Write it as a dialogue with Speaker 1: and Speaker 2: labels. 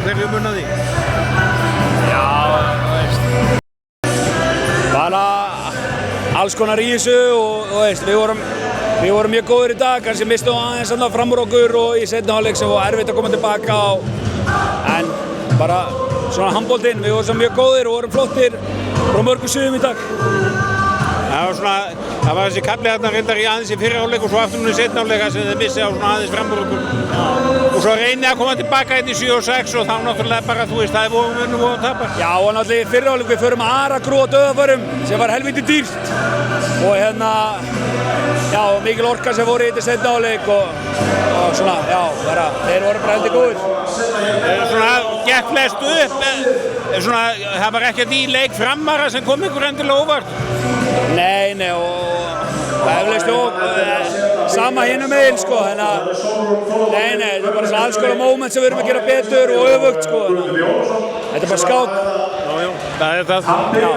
Speaker 1: hverju munna því?
Speaker 2: Já, bara alls konar í þessu og við vorum mjög góðir í dag, kannski mistum aðeins fram úr okkur og í seinni hálfleik sem var erfitt að koma tilbaka en bara svona handboltinn, við vorum mjög góðir og vorum flottir frá mörgum sviðum í dag.
Speaker 1: Það var þessi kafli hérna reyndar í aðeins í fyrri hálfleik og svo aftur núna í seinni hálfleik sem þið missi á svona aðeins fram úr okkur og svo reynið að koma tilbaka í 7 og 6 og þá náttúrulega bara það er voru og tapar.
Speaker 2: Já og náttúrulega í fyrri hálfleik við förum að Aragrú á döðaförum sem var helviti dýrt og já mikil orka sem voru í þetta seinni hálfleik og svona já þeir voru bara heldur góðir.
Speaker 1: Svona gekk flest upp, það var ekkert í leik Framara sem kom ykkur endilega óvart.
Speaker 2: Nei og eflaust sama hinum megin sko, nei, þetta er bara svona alls konar moment sem við erum að gera betur og öfugt sko, þetta er bara skák.
Speaker 1: Já, það er það.
Speaker 2: Já.